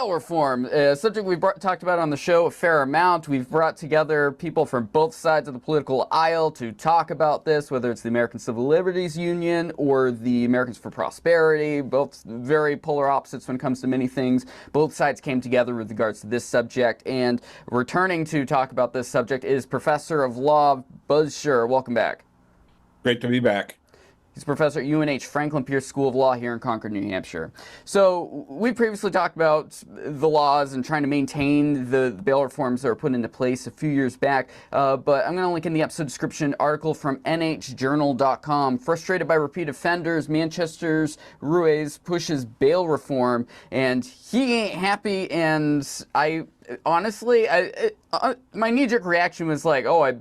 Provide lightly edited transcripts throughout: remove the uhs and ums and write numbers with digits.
bail reform, a subject we've talked about on the show a fair amount. We've brought together people from both sides of the political aisle to talk about this, whether it's the American Civil Liberties Union or the Americans for Prosperity, both very polar opposites when it comes to many things. Both sides came together with regards to this subject, and returning to talk about this subject is Professor of Law Buzz Scherr. Welcome back. Great to be back. He's a professor at UNH Franklin Pierce School of Law here in Concord, New Hampshire. So we previously talked about the laws and trying to maintain the bail reforms that were put into place a few years back, but I'm going to link in the episode description article from nhjournal.com. Frustrated by repeat offenders, Manchester's Ruais pushes bail reform, and he ain't happy, and I honestly, my knee-jerk reaction was like, oh,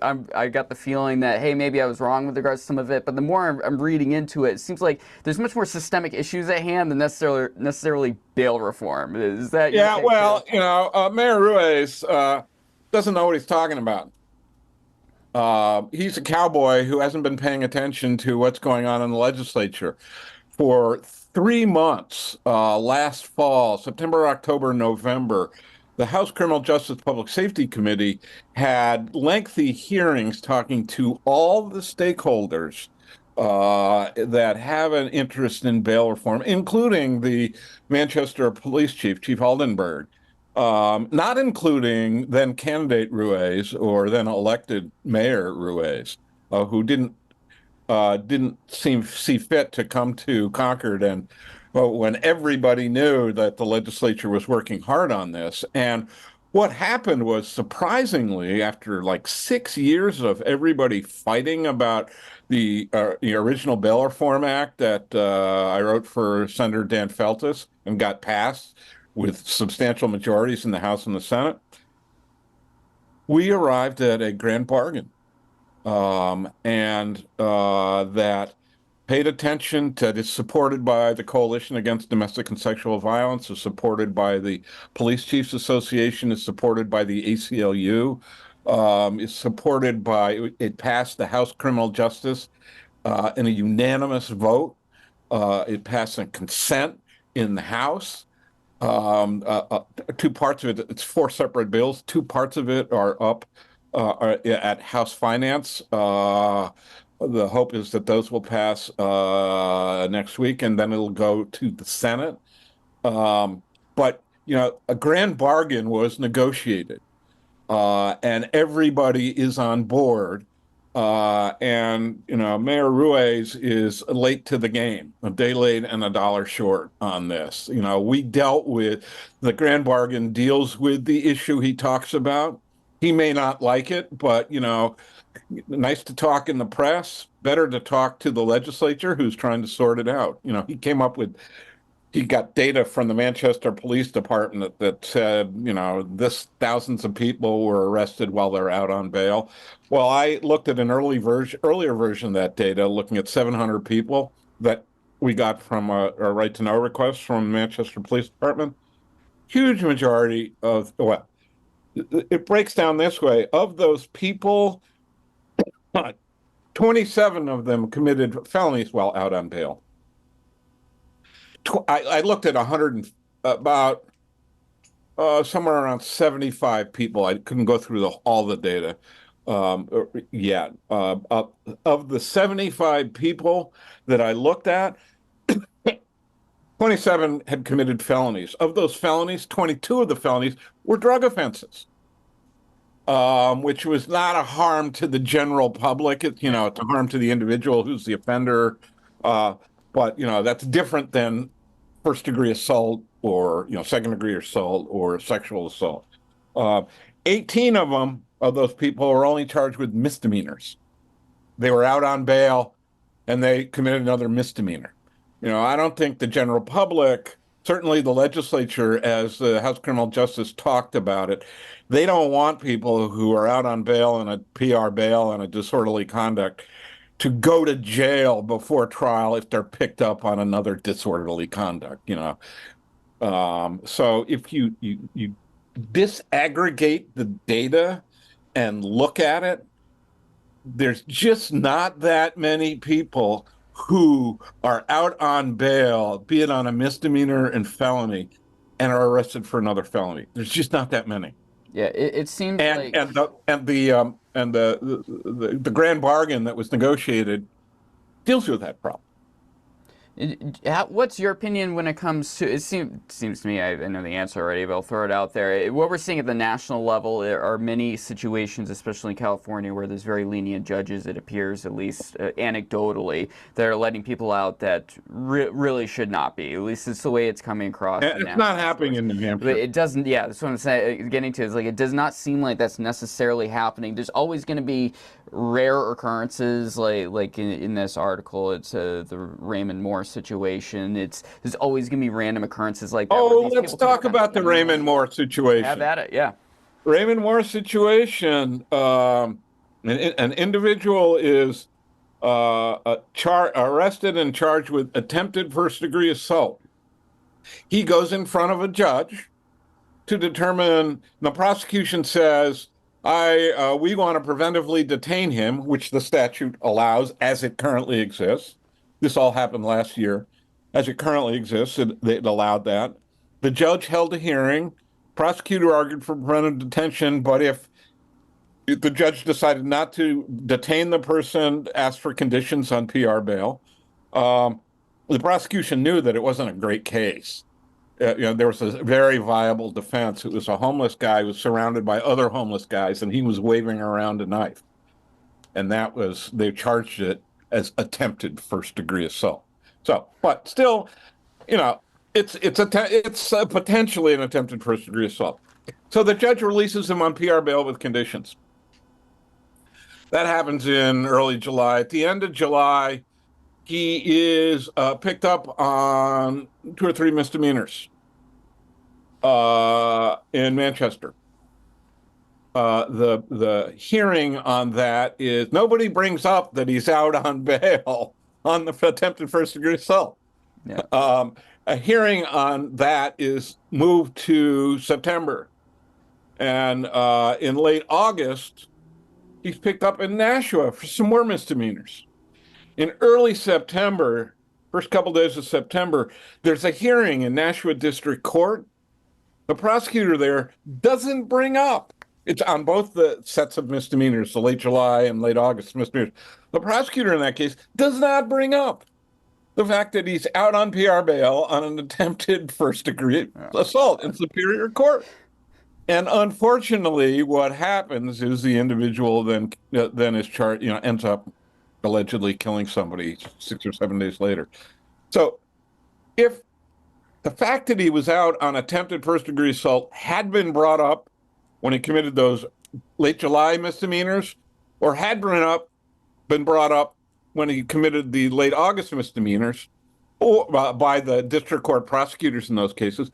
I got the feeling that, hey, maybe I was wrong with regards to some of it, but the more I'm reading into it, it seems like there's much more systemic issues at hand than necessarily bail reform. Is that Yeah, well, Mayor Ruais doesn't know what he's talking about. He's a cowboy who hasn't been paying attention to what's going on in the legislature. For 3 months, last fall, September, October, November, the House Criminal Justice Public Safety Committee had lengthy hearings talking to all the stakeholders that have an interest in bail reform, including the Manchester Police Chief, Chief Haldenberg, not including then candidate Ruais or then elected Mayor Ruais, who didn't see fit to come to Concord and vote when everybody knew that the legislature was working hard on this. And what happened was, surprisingly, after like 6 years of everybody fighting about the original Bail Reform Act that I wrote for Senator Dan Feltus and got passed with substantial majorities in the House and the Senate, we arrived at a grand bargain. That paid attention to, is supported by the Coalition Against Domestic and Sexual Violence, is supported by the Police Chiefs Association, is supported by the ACLU, is supported by, it passed the House Criminal Justice in a unanimous vote. It passed in consent in the House. Two parts of it, it's 4 separate bills. 2 parts of it are up at House Finance. The hope is that those will pass next week, and then it'll go to the Senate. But, a grand bargain was negotiated, and everybody is on board. Mayor Ruais is late to the game, a day late and a dollar short on this. We dealt with, the grand bargain deals with the issue he talks about. He may not like it, but, nice to talk in the press, better to talk to the legislature who's trying to sort it out. He got data from the Manchester Police Department that said, thousands of people were arrested while they're out on bail. Well, I looked at an earlier version of that data, looking at 700 people that we got from a right to know request from the Manchester Police Department. Huge majority of, well, it breaks down this way. Of those people, 27 of them committed felonies while out on bail. I looked at about somewhere around 75 people. I couldn't go through all the data yet. Of the 75 people that I looked at, 27 had committed felonies. Of those felonies, 22 of the felonies were drug offenses, which was not a harm to the general public. It's a harm to the individual who's the offender. But, that's different than first-degree assault or, second-degree assault or sexual assault. 18 of those people were only charged with misdemeanors. They were out on bail, and they committed another misdemeanor. I don't think the general public, certainly the legislature, as the House Criminal Justice talked about it, they don't want people who are out on bail and a PR bail and a disorderly conduct to go to jail before trial if they're picked up on another disorderly conduct, So if you disaggregate the data and look at it, there's just not that many people who are out on bail, be it on a misdemeanor and felony, and are arrested for another felony. There's just not that many. Yeah, it seems like The grand bargain that was negotiated deals with that problem. What's your opinion when it comes to, it seems to me, I know the answer already, but I'll throw it out there. What we're seeing at the national level, there are many situations, especially in California, where there's very lenient judges, it appears, at least anecdotally, that are letting people out that really should not be. At least it's the way it's coming across. It's not happening in New Hampshire. But it doesn't, yeah, that's what I'm saying, getting to, is like, it does not seem like that's necessarily happening. There's always going to be rare occurrences, like in this article, it's the Raymond Moore situation. There's always going to be random occurrences like that. Oh, let's talk about the Raymond Moore situation. Have at it, yeah. Raymond Moore situation. An individual is arrested and charged with attempted first-degree assault. He goes in front of a judge to determine. The prosecution says, we want to preventively detain him, which the statute allows as it currently exists. This all happened last year. As it currently exists, it allowed that. The judge held a hearing. Prosecutor argued for preventive detention, but if the judge decided not to detain the person, asked for conditions on PR bail, the prosecution knew that it wasn't a great case. There was a very viable defense. It was a homeless guy who was surrounded by other homeless guys, and he was waving around a knife. And they charged it as attempted first-degree assault. So, but still, it's potentially an attempted first-degree assault. So the judge releases him on PR bail with conditions. That happens in early July. At the end of July, he is picked up on 2 or 3 misdemeanors in Manchester. The hearing on that is, nobody brings up that he's out on bail on the attempted first-degree assault. Yeah. A hearing on that is moved to September. And in late August, he's picked up in Nashua for some more misdemeanors. In early September, first couple days of September, there's a hearing in Nashua District Court. The prosecutor there doesn't bring up, it's on both the sets of misdemeanors, the late July and late August misdemeanors. The prosecutor in that case does not bring up the fact that he's out on PR bail on an attempted first-degree assault in Superior Court. And unfortunately, what happens is the individual then is charged, ends up allegedly killing somebody 6 or 7 days later. So if the fact that he was out on attempted first-degree assault had been brought up when he committed those late July misdemeanors, or had been brought up when he committed the late August misdemeanors, or by the district court prosecutors in those cases,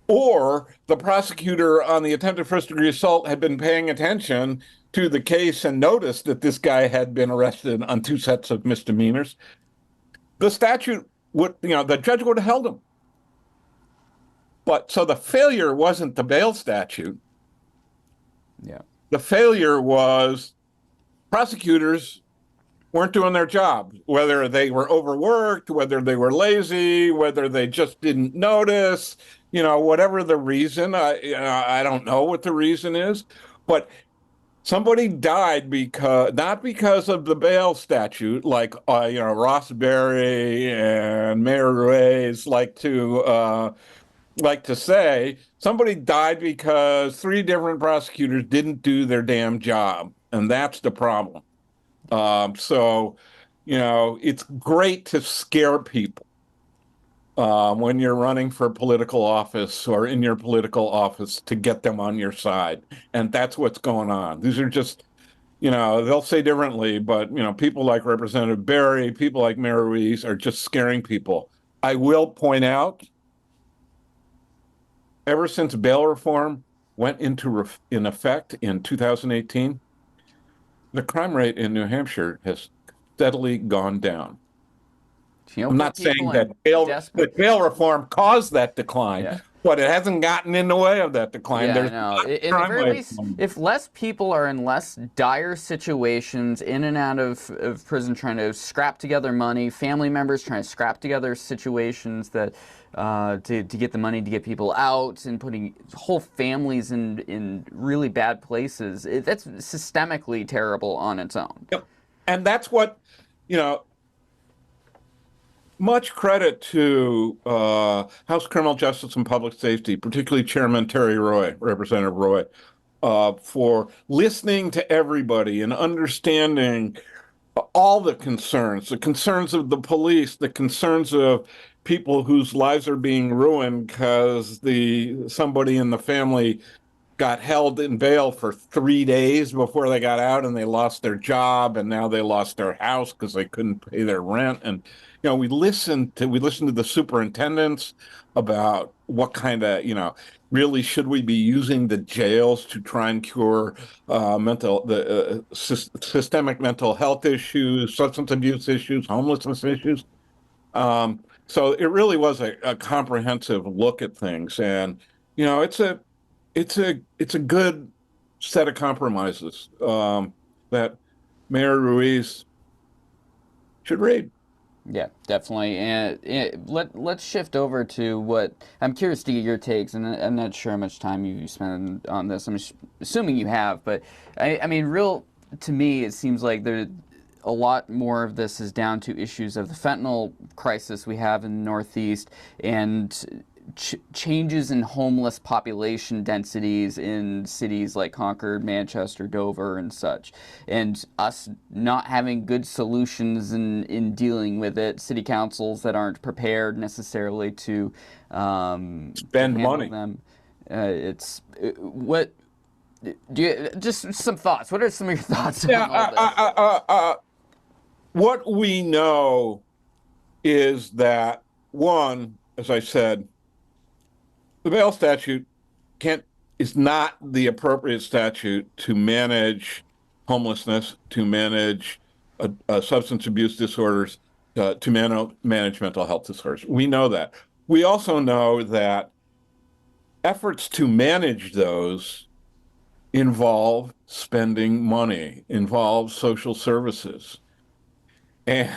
or the prosecutor on the attempted first-degree assault had been paying attention to the case and noticed that this guy had been arrested on 2 sets of misdemeanors, the statute would, the judge would have held him. But so the failure wasn't the bail statute. Yeah. The failure was prosecutors weren't doing their job, whether they were overworked, whether they were lazy, whether they just didn't notice, whatever the reason. I don't know what the reason is, but somebody died not because of the bail statute, like Ross Berry and Mayor Ruais like to say. Somebody died because 3 different prosecutors didn't do their damn job, and that's the problem. So it's great to scare people when you're running for political office or in your political office to get them on your side. And that's what's going on. These are just, they'll say differently, but, people like Representative Berry, people like Mayor Ruais are just scaring people. I will point out, ever since bail reform went in effect in 2018, the crime rate in New Hampshire has steadily gone down. I'm not saying that bail reform caused that decline, But it hasn't gotten in the way of that decline. Yeah, I There's know. In the crime very wave least, coming. if less people are in less dire situations, in and out of prison, trying to scrap together money, family members trying to scrap together situations that to get the money to get people out, and putting whole families in really bad places, that's systemically terrible on its own. Yep. And that's what, you know, much credit to House Criminal Justice and Public Safety, particularly Chairman Terry Roy, Representative Roy, for listening to everybody and understanding all the concerns of the police, the concerns of people whose lives are being ruined because somebody in the family got held in bail for 3 days before they got out, and they lost their job, and now they lost their house because they couldn't pay their rent. And we listened to the superintendents about what kind of, really should we be using the jails to try and cure systemic mental health issues, substance abuse issues, homelessness issues. So it really was a comprehensive look at things, and it's a good set of compromises that Mayor Ruiz should read. Yeah, definitely. And let's shift over to what I'm curious to get your takes, and I'm not sure how much time you spent on this. I'm assuming you have, but I mean, to me, it seems like there a lot more of this is down to issues of the fentanyl crisis we have in the Northeast and changes in homeless population densities in cities like Concord, Manchester, Dover, and such, and us not having good solutions in dealing with it. City councils that aren't prepared necessarily to Spend handle money. them. What do you just some thoughts? What are some of your thoughts Yeah, on all this? what we know is that, one, as I said, the bail statute can't is not the appropriate statute to manage homelessness, to manage substance abuse disorders, to manage mental health disorders. We know that. We also know that efforts to manage those involve spending money, involve social services. And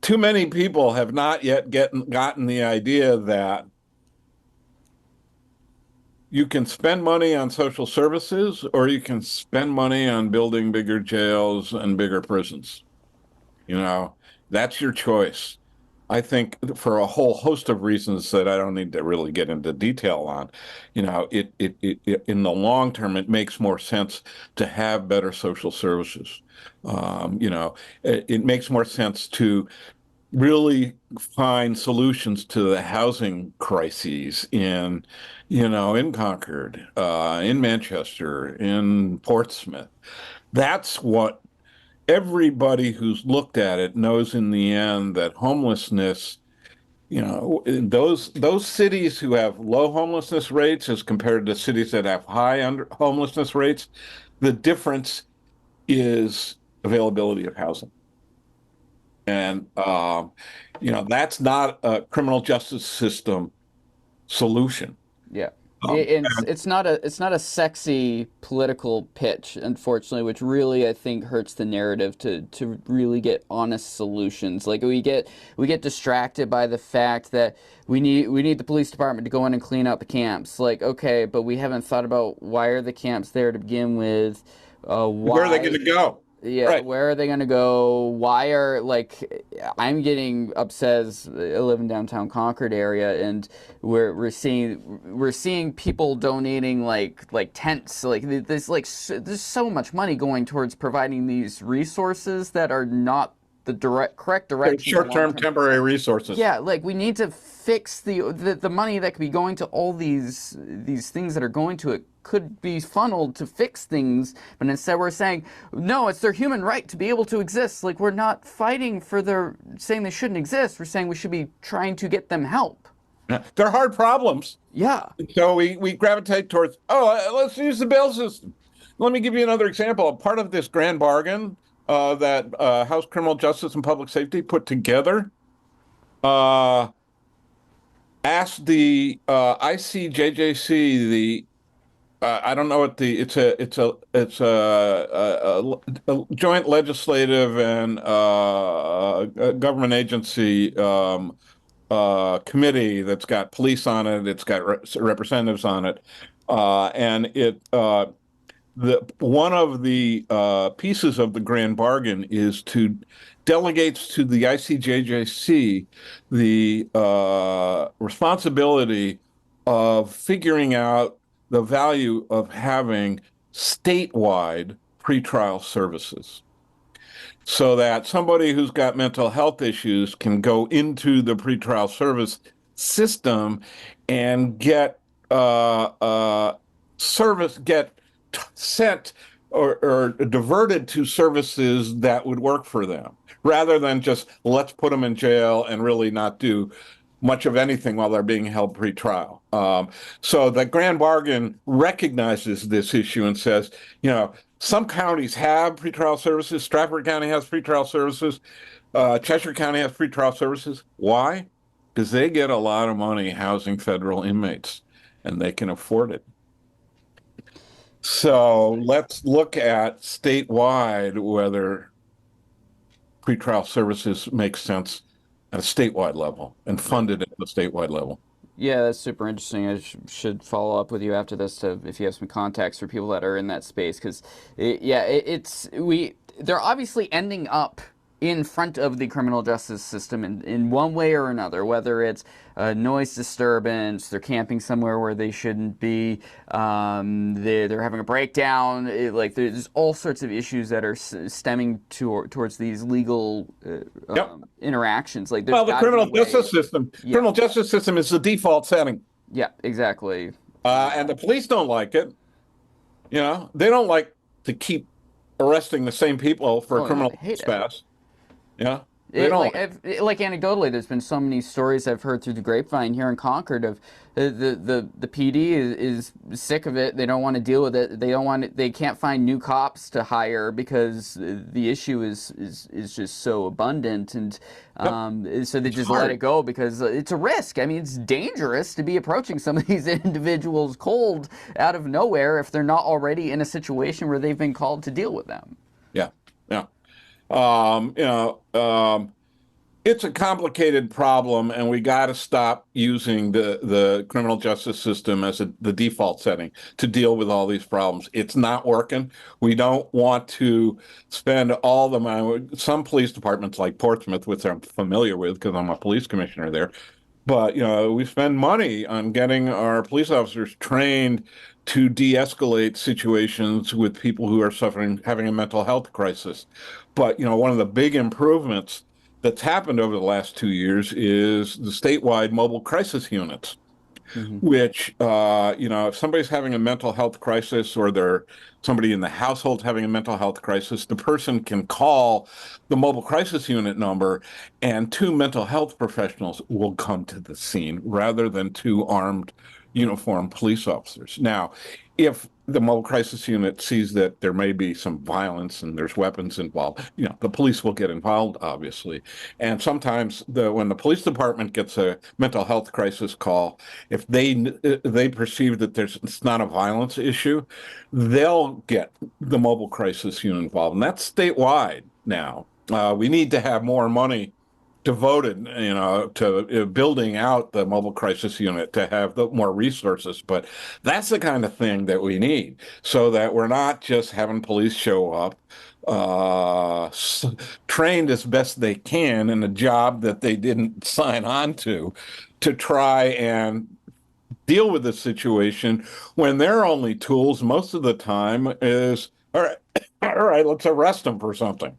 too many people have not yet gotten the idea that you can spend money on social services or you can spend money on building bigger jails and bigger prisons. That's your choice. I think for a whole host of reasons that I don't need to really get into detail on, it in the long term, it makes more sense to have better social services. It makes more sense to really find solutions to the housing crises in Concord, in Manchester, in Portsmouth. That's what everybody who's looked at it knows in the end, that homelessness, in those cities who have low homelessness rates as compared to cities that have high homelessness rates, the difference is availability of housing. And that's not a criminal justice system solution. Yeah. Um, It's not a sexy political pitch, unfortunately, which really I think hurts the narrative to really get honest solutions. Like we get distracted by the fact that we need the police department to go in and clean out the camps. Like, okay, but we haven't thought about why are the camps there to begin with? where are they going to go? Yeah, Right. where are they gonna go? Why are I'm getting upset as I live in downtown Concord area, and we're seeing people donating like tents. There's so much money going towards providing these resources that are not the correct They're direction. short-term temporary resources. Yeah, like we need to fix the money that could be going to all these things that are going to it could be funneled to fix things, but instead we're saying no, it's their human right to be able to exist. Like we're not fighting for their saying they shouldn't exist. We're saying we should be trying to get them help. They're hard problems. Yeah. So we gravitate towards, let's use the bail system. Let me give you another example. Part of this grand bargain that House Criminal Justice and Public Safety put together, Ask the ICJJC, the I don't know what the it's a joint legislative and government agency committee that's got police on it. It's got representatives on it, and the one of the pieces of the grand bargain is to delegates to the ICJJC the responsibility of figuring out the value of having statewide pretrial services so that somebody who's got mental health issues can go into the pretrial service system and get service, get sent or diverted to services that would work for them, rather than just let's put them in jail and really not do much of anything while they're being held pretrial. So the grand bargain recognizes this issue and says, some counties have pretrial services. Stratford County has pretrial services. Cheshire County has pretrial services. Why? Because they get a lot of money housing federal inmates, and they can afford it. So let's look at statewide whether pretrial services make sense at a statewide level and funded at the statewide level. Yeah, that's super interesting. I should follow up with you after this to if you have some contacts for people that are in that space, because they're obviously ending up in front of the criminal justice system in one way or another, whether it's a noise disturbance, they're camping somewhere where they shouldn't be, they're having a breakdown, there's all sorts of issues that are stemming towards these legal Yep. interactions. Like, Well, the criminal justice Yeah. system is the default setting. Yeah, exactly. And the police don't like it. They don't like to keep arresting the same people for Oh, no, criminal I hate it. trespass. They don't like Like anecdotally, there's been so many stories I've heard through the grapevine here in Concord of the PD is sick of it. They don't want to deal with it. They can't find new cops to hire because the issue is just so abundant, and so they just let it go because it's a risk. I mean, it's dangerous to be approaching some of these individuals cold out of nowhere if they're not already in a situation where they've been called to deal with them. Yeah, yeah. It's a complicated problem, and we got to stop using the criminal justice system as the default setting to deal with all these problems. It's not working. We don't want to spend all the money. Some police departments like Portsmouth, which I'm familiar with because I'm a police commissioner there, but we spend money on getting our police officers trained to de-escalate situations with people who are having a mental health crisis. But one of the big improvements that's happened over the last 2 years is the statewide mobile crisis units, which if somebody's having a mental health crisis or somebody in the household having a mental health crisis, the person can call the mobile crisis unit number, and two mental health professionals will come to the scene rather than two armed uniformed police officers. Now, if the mobile crisis unit sees that there may be some violence and there's weapons involved, the police will get involved, obviously. And sometimes when the police department gets a mental health crisis call, if they perceive that it's not a violence issue, they'll get the mobile crisis unit involved. And that's statewide now. We need to have more money devoted, to building out the mobile crisis unit to have more resources. But that's the kind of thing that we need, so that we're not just having police show up, trained as best they can in a job that they didn't sign on to try and deal with the situation when their only tools most of the time is, all right, let's arrest them for something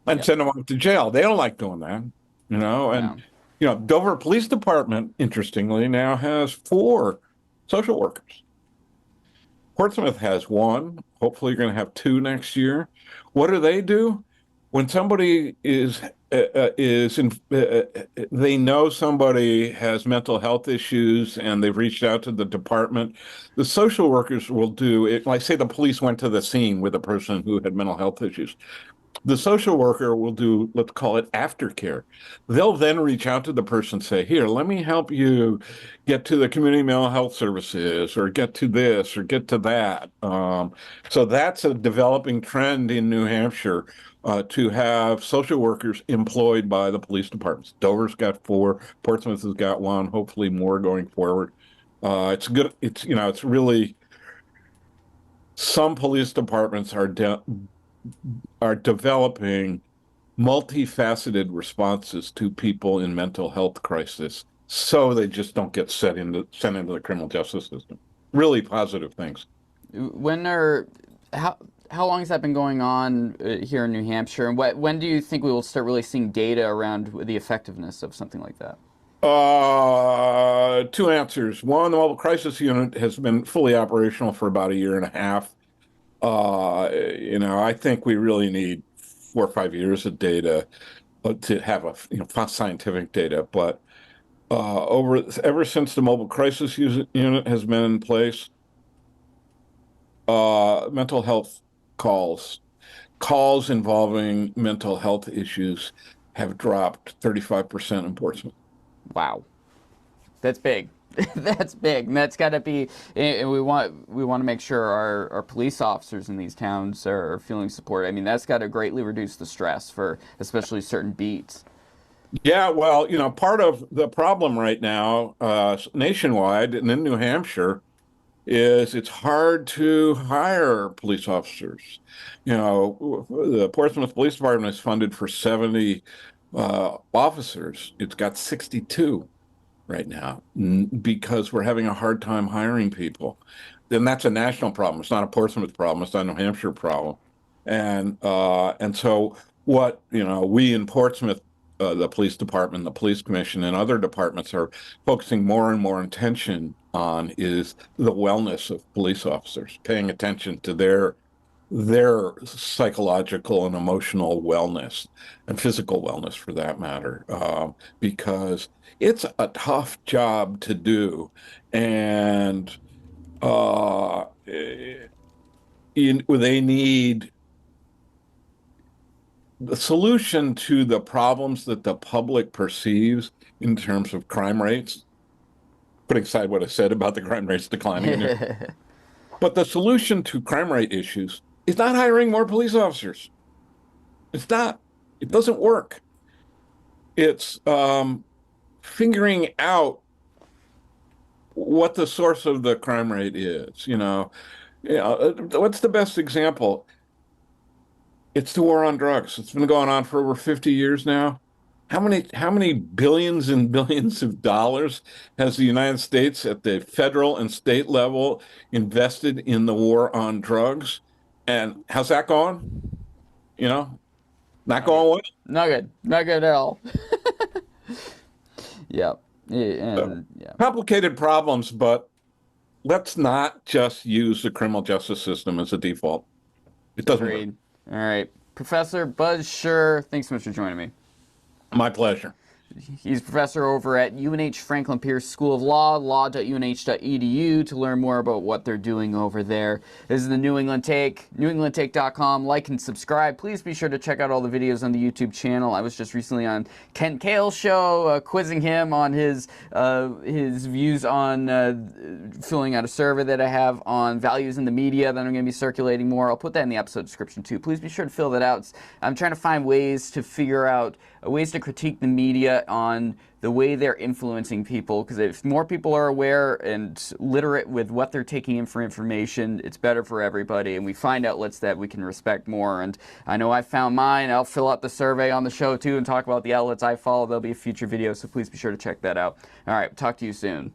and send them off to jail. They don't like doing that. Dover Police Department, interestingly, now has 4 social workers. Portsmouth has 1. Hopefully, you're going to have 2 next year. What do? When somebody they know somebody has mental health issues and they've reached out to the department, the social workers will do it. Like, say the police went to the scene with a person who had mental health issues. The social worker will do, let's call it aftercare. They'll then reach out to the person and say, here, let me help you get to the community mental health services or get to this or get to that. So that's a developing trend in New Hampshire to have social workers employed by the police departments. Dover's got 4, Portsmouth has got 1, hopefully more going forward. It's good. It's really, some police departments are developing multifaceted responses to people in mental health crisis, so they just don't get sent into the criminal justice system. Really positive things. When are how long has that been going on here in New Hampshire, and when do you think we will start really seeing data around the effectiveness of something like that? 2 answers. One, the mobile crisis unit has been fully operational for about 1.5 years. I think we really need 4 or 5 years of data to have scientific data. But ever since the mobile crisis unit has been in place, mental health calls involving mental health issues have dropped 35% in Portsmouth. Wow, that's big. That's big. And that's got to be. And we want to make sure our police officers in these towns are feeling support. I mean, that's got to greatly reduce the stress for especially certain beats. Yeah, well, part of the problem right now, nationwide and in New Hampshire, is it's hard to hire police officers. The Portsmouth Police Department is funded for 70 officers. It's got 62 right now because we're having a hard time hiring people. Then that's a national problem. It's not a Portsmouth problem. It's not a New Hampshire problem. And so what, we in Portsmouth, the police department, the police commission, and other departments are focusing more and more attention on is the wellness of police officers, paying attention to their psychological and emotional wellness and physical wellness for that matter, because it's a tough job to do. And they need the solution to the problems that the public perceives in terms of crime rates, putting aside what I said about the crime rates declining. But the solution to crime rate issues is not hiring more police officers. It's not. It doesn't work. It's figuring out what the source of the crime rate is. What's the best example? It's the war on drugs. It's been going on for over 50 years now. How many billions and billions of dollars has the United States at the federal and state level invested in the war on drugs? And how's that going? Not going well. Not good. Not good at all. Yeah. And yeah. Complicated problems, but let's not just use the criminal justice system as a default. It doesn't work. All right. Professor Buzz Scherr, thanks so much for joining me. My pleasure. He's a professor over at UNH Franklin Pierce School of Law, law.unh.edu, to learn more about what they're doing over there. This is the New England Take, newenglandtake.com. Like and subscribe. Please be sure to check out all the videos on the YouTube channel. I was just recently on Ken Cale's show, quizzing him on his views on filling out a survey that I have on values in the media that I'm going to be circulating more. I'll put that in the episode description too. Please be sure to fill that out. I'm trying to find ways to figure out ways to critique the media on the way they're influencing people, because if more people are aware and literate with what they're taking in for information, it's better for everybody, and we find outlets that we can respect more. And I know I found mine. I'll fill out the survey on the show too and talk about the outlets I follow. There'll be a future video, so please be sure to check that out. All right, talk to you soon.